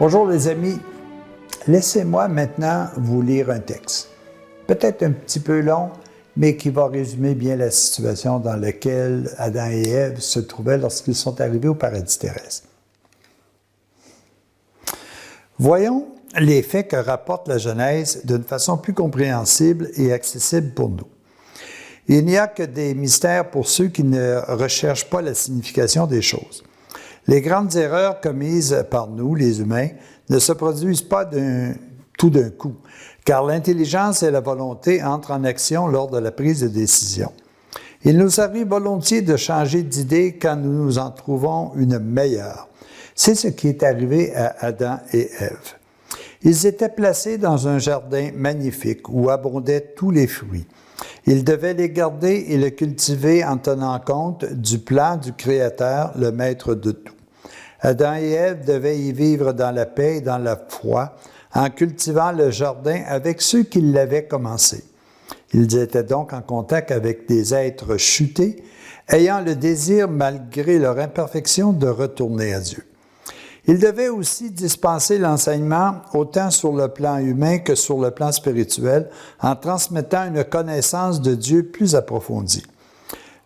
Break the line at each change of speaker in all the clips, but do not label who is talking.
Bonjour les amis, laissez-moi maintenant vous lire un texte, peut-être un petit peu long, mais qui va résumer bien la situation dans laquelle Adam et Ève se trouvaient lorsqu'ils sont arrivés au paradis terrestre. Voyons les faits que rapporte la Genèse d'une façon plus compréhensible et accessible pour nous. Il n'y a que des mystères pour ceux qui ne recherchent pas la signification des choses. Les grandes erreurs commises par nous, les humains, ne se produisent pas tout d'un coup, car l'intelligence et la volonté entrent en action lors de la prise de décision. Il nous arrive volontiers de changer d'idée quand nous nous en trouvons une meilleure. C'est ce qui est arrivé à Adam et Ève. Ils étaient placés dans un jardin magnifique où abondaient tous les fruits. Ils devaient les garder et le cultiver en tenant compte du plan du Créateur, le maître de tout. Adam et Ève devaient y vivre dans la paix et dans la foi, en cultivant le jardin avec ceux qui l'avaient commencé. Ils étaient donc en contact avec des êtres chutés, ayant le désir, malgré leur imperfection, de retourner à Dieu. Ils devaient aussi dispenser l'enseignement autant sur le plan humain que sur le plan spirituel, en transmettant une connaissance de Dieu plus approfondie.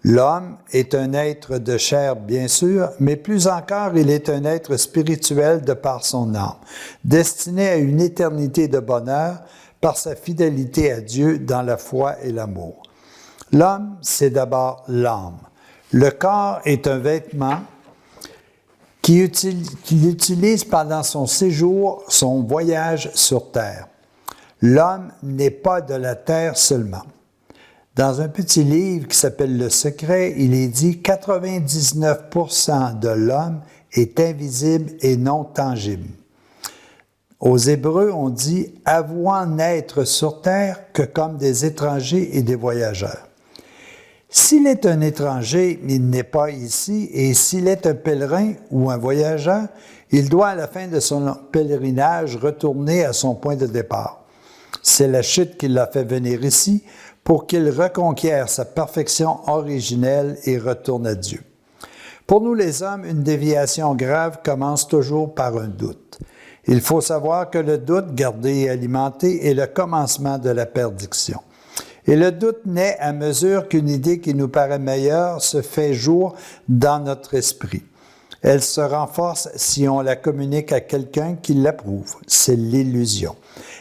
L'homme est un être de chair, bien sûr, mais plus encore, il est un être spirituel de par son âme, destiné à une éternité de bonheur par sa fidélité à Dieu dans la foi et l'amour. L'homme, c'est d'abord l'âme. Le corps est un vêtement qu'il utilise pendant son séjour, son voyage sur Terre. L'homme n'est pas de la Terre seulement. Dans un petit livre qui s'appelle « Le secret », il est dit « 99% de l'homme est invisible et non tangible ». Aux Hébreux, on dit « avouant n'être sur terre que comme des étrangers et des voyageurs ». S'il est un étranger, il n'est pas ici, et s'il est un pèlerin ou un voyageur, il doit à la fin de son pèlerinage retourner à son point de départ. C'est la chute qui l'a fait venir ici pour qu'il reconquiert sa perfection originelle et retourne à Dieu. Pour nous les hommes, une déviation grave commence toujours par un doute. Il faut savoir que le doute, gardé et alimenté, est le commencement de la perdition. Et le doute naît à mesure qu'une idée qui nous paraît meilleure se fait jour dans notre esprit. Elle se renforce si on la communique à quelqu'un qui l'approuve. C'est l'illusion.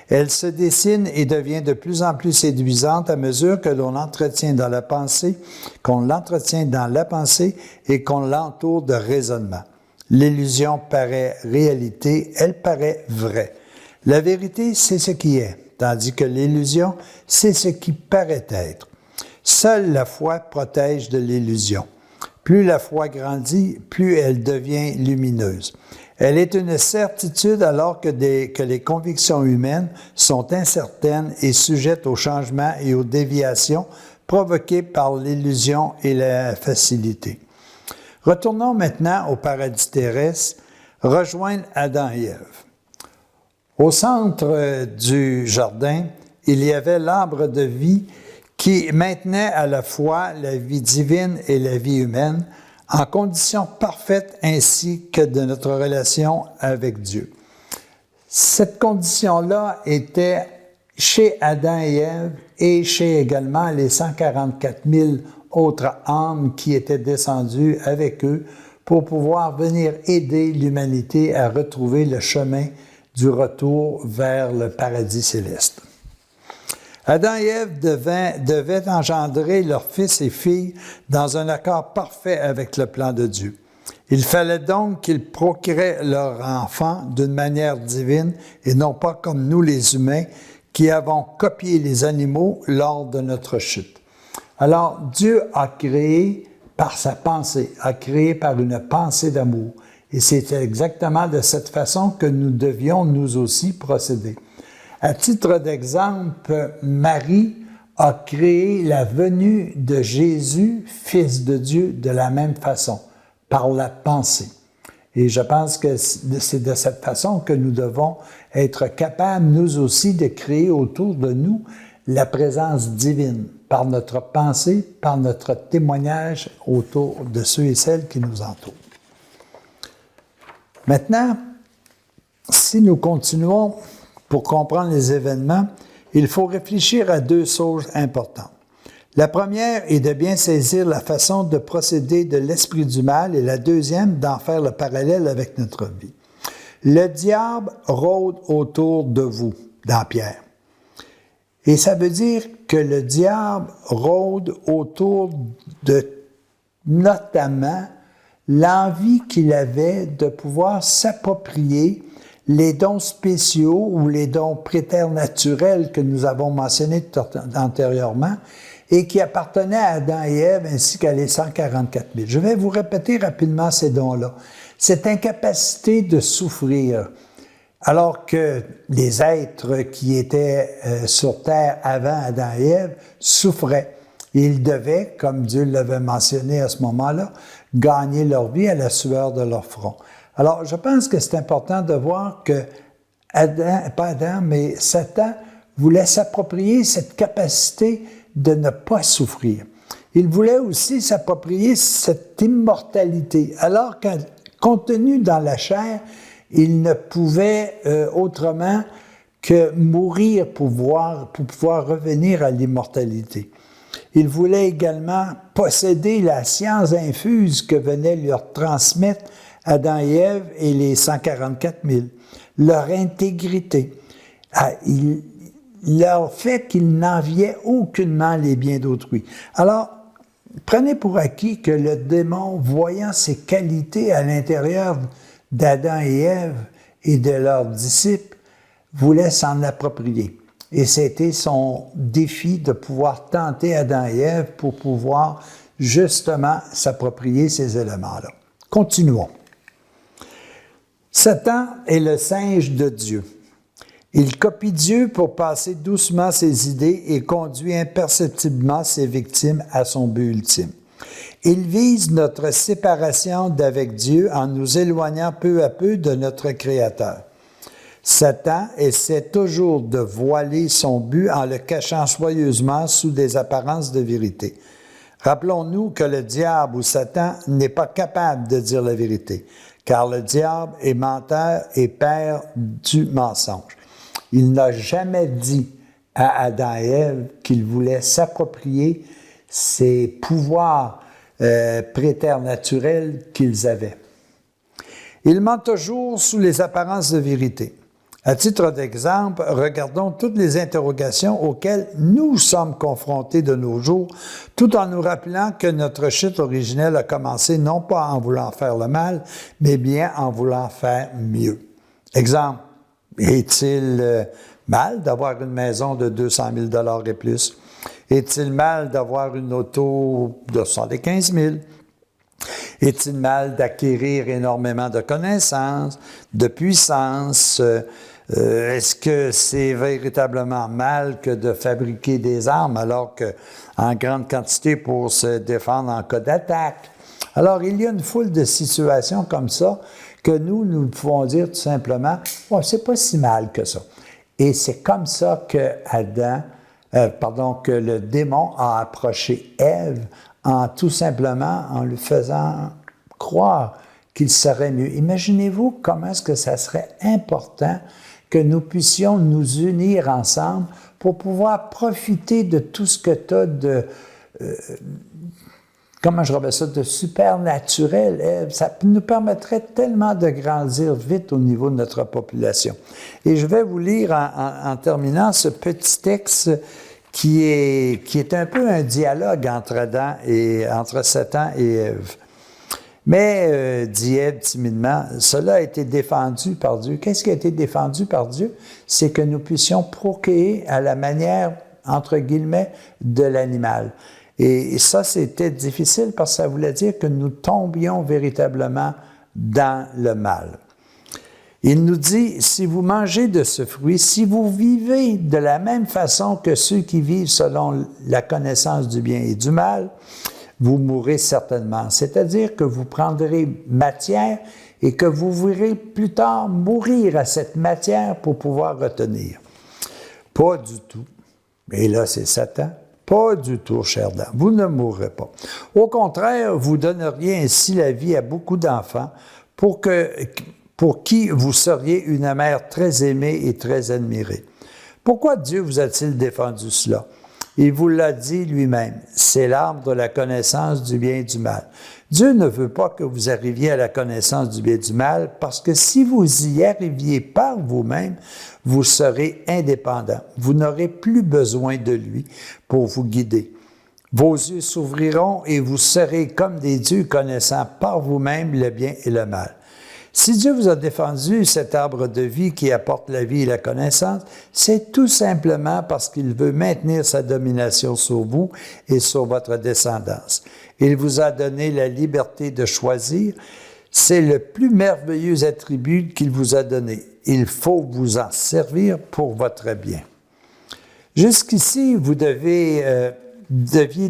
Elle se dessine et devient de plus en plus séduisante à mesure que l'on l'entretient dans la pensée, qu'on l'entretient dans la pensée et qu'on l'entoure de raisonnement. L'illusion paraît réalité, elle paraît vraie. La vérité, c'est ce qui est. Tandis que l'illusion, c'est ce qui paraît être. Seule la foi protège de l'illusion. Plus la foi grandit, plus elle devient lumineuse. Elle est une certitude alors que les convictions humaines sont incertaines et sujettes aux changements et aux déviations provoquées par l'illusion et la facilité. Retournons maintenant au paradis terrestre, rejoindre Adam et Ève. Au centre du jardin, il y avait l'arbre de vie qui maintenait à la fois la vie divine et la vie humaine en conditions parfaites ainsi que de notre relation avec Dieu. Cette condition-là était chez Adam et Ève et chez également les 144 000 autres âmes qui étaient descendues avec eux pour pouvoir venir aider l'humanité à retrouver le chemin du retour vers le paradis céleste. Adam et Ève devaient engendrer leurs fils et filles dans un accord parfait avec le plan de Dieu. Il fallait donc qu'ils procréent leurs enfants d'une manière divine et non pas comme nous les humains qui avons copié les animaux lors de notre chute. Alors Dieu a créé par sa pensée, a créé par une pensée d'amour. Et c'est exactement de cette façon que nous devions nous aussi procéder. À titre d'exemple, Marie a créé la venue de Jésus, Fils de Dieu, de la même façon, par la pensée. Et je pense que c'est de cette façon que nous devons être capables, nous aussi, de créer autour de nous la présence divine, par notre pensée, par notre témoignage autour de ceux et celles qui nous entourent. Maintenant, si nous continuons pour comprendre les événements, il faut réfléchir à deux choses importantes. La première est de bien saisir la façon de procéder de l'esprit du mal et la deuxième, d'en faire le parallèle avec notre vie. Le diable rôde autour de vous, dans Pierre. Et ça veut dire que le diable rôde autour de, notamment, l'envie qu'il avait de pouvoir s'approprier les dons spéciaux ou les dons préternaturels que nous avons mentionnés antérieurement et qui appartenaient à Adam et Ève ainsi qu'à les 144 000. Je vais vous répéter rapidement ces dons-là. Cette incapacité de souffrir, alors que les êtres qui étaient sur terre avant Adam et Ève souffraient. Ils devaient, comme Dieu l'avait mentionné à ce moment-là, gagner leur vie à la sueur de leur front. Alors, je pense que c'est important de voir que Satan voulait s'approprier cette capacité de ne pas souffrir. Il voulait aussi s'approprier cette immortalité, alors que, contenu dans la chair, il ne pouvait autrement que mourir pour pouvoir revenir à l'immortalité. Il voulait également posséder la science infuse que venaient leur transmettre Adam et Ève et les 144 000, leur intégrité. Il leur fait qu'ils n'enviaient aucunement les biens d'autrui. Alors, prenez pour acquis que le démon, voyant ses qualités à l'intérieur d'Adam et Ève et de leurs disciples, voulait s'en approprier. Et c'était son défi de pouvoir tenter Adam et Ève pour pouvoir justement s'approprier ces éléments-là. Continuons. Satan est le singe de Dieu. Il copie Dieu pour passer doucement ses idées et conduit imperceptiblement ses victimes à son but ultime. Il vise notre séparation d'avec Dieu en nous éloignant peu à peu de notre Créateur. Satan essaie toujours de voiler son but en le cachant soigneusement sous des apparences de vérité. Rappelons-nous que le diable ou Satan n'est pas capable de dire la vérité, car le diable est menteur et père du mensonge. Il n'a jamais dit à Adam et Ève qu'il voulait s'approprier ces pouvoirs préternaturels qu'ils avaient. Il ment toujours sous les apparences de vérité. À titre d'exemple, regardons toutes les interrogations auxquelles nous sommes confrontés de nos jours, tout en nous rappelant que notre chute originelle a commencé non pas en voulant faire le mal, mais bien en voulant faire mieux. Exemple, est-il mal d'avoir une maison de 200 000 et plus? Est-il mal d'avoir une auto de 75 000? Est-il mal d'acquérir énormément de connaissances, de puissance? Est-ce que c'est véritablement mal que de fabriquer des armes alors qu'en grande quantité pour se défendre en cas d'attaque? Alors, il y a une foule de situations comme ça que nous pouvons dire tout simplement, oh, c'est pas si mal que ça. Et c'est comme ça que que le démon a approché Ève tout simplement en lui faisant croire qu'il serait mieux. Imaginez-vous comment est-ce que ça serait important que nous puissions nous unir ensemble pour pouvoir profiter de tout ce que tu as de, de supernaturel. Ça nous permettrait tellement de grandir vite au niveau de notre population. Et je vais vous lire en terminant ce petit texte qui est un peu un dialogue entre Satan et Ève. Mais, dit Ève timidement, cela a été défendu par Dieu. Qu'est-ce qui a été défendu par Dieu? C'est que nous puissions procréer à la manière, entre guillemets, de l'animal. Et ça, c'était difficile parce que ça voulait dire que nous tombions véritablement dans le mal. Il nous dit, si vous mangez de ce fruit, si vous vivez de la même façon que ceux qui vivent selon la connaissance du bien et du mal, vous mourrez certainement. C'est-à-dire que vous prendrez matière et que vous verrez plus tard mourir à cette matière pour pouvoir retenir. Pas du tout. Et là, c'est Satan. Pas du tout, chers dames. Vous ne mourrez pas. Au contraire, vous donneriez ainsi la vie à beaucoup d'enfants pour pour qui vous seriez une mère très aimée et très admirée. Pourquoi Dieu vous a-t-il défendu cela? Il vous l'a dit lui-même, c'est l'arbre de la connaissance du bien et du mal. Dieu ne veut pas que vous arriviez à la connaissance du bien et du mal, parce que si vous y arriviez par vous-même, vous serez indépendant. Vous n'aurez plus besoin de lui pour vous guider. Vos yeux s'ouvriront et vous serez comme des dieux connaissant par vous-même le bien et le mal. Si Dieu vous a défendu cet arbre de vie qui apporte la vie et la connaissance, c'est tout simplement parce qu'il veut maintenir sa domination sur vous et sur votre descendance. Il vous a donné la liberté de choisir. C'est le plus merveilleux attribut qu'il vous a donné. Il faut vous en servir pour votre bien. Jusqu'ici, vous deviez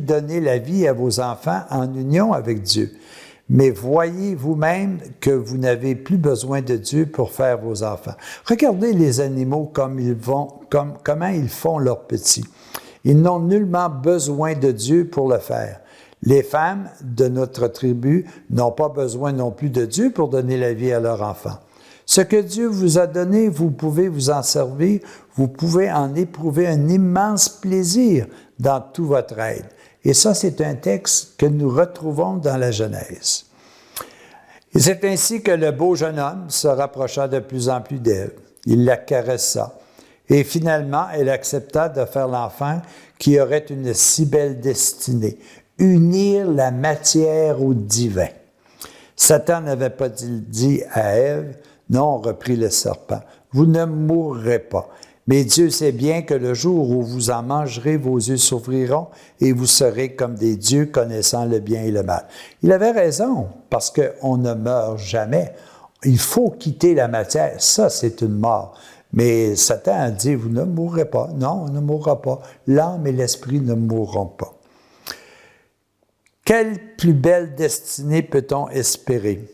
donner la vie à vos enfants en union avec Dieu. Mais voyez vous-même que vous n'avez plus besoin de Dieu pour faire vos enfants. Regardez les animaux comment ils font leurs petits. Ils n'ont nullement besoin de Dieu pour le faire. Les femmes de notre tribu n'ont pas besoin non plus de Dieu pour donner la vie à leurs enfants. Ce que Dieu vous a donné, vous pouvez vous en servir, vous pouvez en éprouver un immense plaisir dans tout votre aide. Et ça, c'est un texte que nous retrouvons dans la Genèse. Et c'est ainsi que le beau jeune homme se rapprocha de plus en plus d'Ève. Il la caressa. Et finalement, elle accepta de faire l'enfant qui aurait une si belle destinée, unir la matière au divin. Satan n'avait pas dit à Ève, « Non, reprit le serpent, vous ne mourrez pas. » Mais Dieu sait bien que le jour où vous en mangerez, vos yeux s'ouvriront et vous serez comme des dieux connaissant le bien et le mal. Il avait raison, parce qu'on ne meurt jamais. Il faut quitter la matière. Ça, c'est une mort. Mais Satan a dit, vous ne mourrez pas. Non, on ne mourra pas. L'âme et l'esprit ne mourront pas. Quelle plus belle destinée peut-on espérer?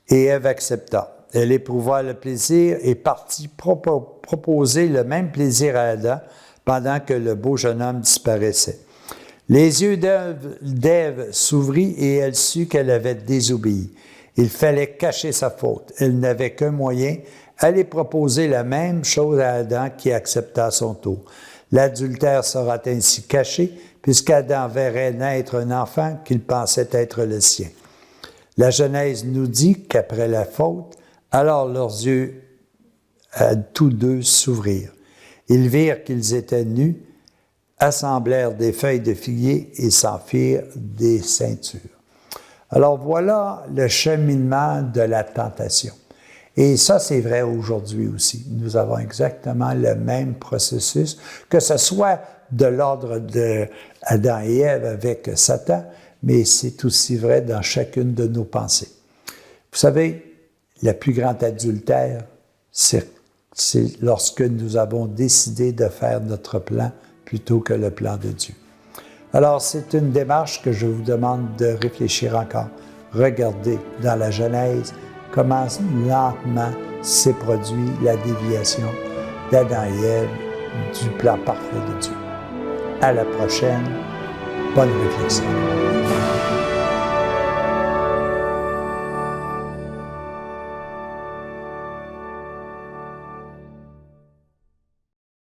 Et Ève accepta. Elle éprouva le plaisir et partit proposer le même plaisir à Adam pendant que le beau jeune homme disparaissait. Les yeux d'Ève s'ouvrirent et elle sut qu'elle avait désobéi. Il fallait cacher sa faute. Elle n'avait qu'un moyen, aller proposer la même chose à Adam qui accepta à son tour. L'adultère sera ainsi caché puisqu'Adam verrait naître un enfant qu'il pensait être le sien. La Genèse nous dit qu'après la faute, alors leurs yeux, tous deux, s'ouvrirent. Ils virent qu'ils étaient nus, assemblèrent des feuilles de figuier et s'en firent des ceintures. Alors voilà le cheminement de la tentation. Et ça, c'est vrai aujourd'hui aussi. Nous avons exactement le même processus, que ce soit de l'ordre d'Adam et Ève avec Satan, mais c'est aussi vrai dans chacune de nos pensées. Vous savez, le plus grand adultère, c'est lorsque nous avons décidé de faire notre plan plutôt que le plan de Dieu. Alors, c'est une démarche que je vous demande de réfléchir encore. Regardez dans la Genèse comment lentement s'est produit la déviation d'Adam et Ève du plan parfait de Dieu. À la prochaine. Bonne réflexion.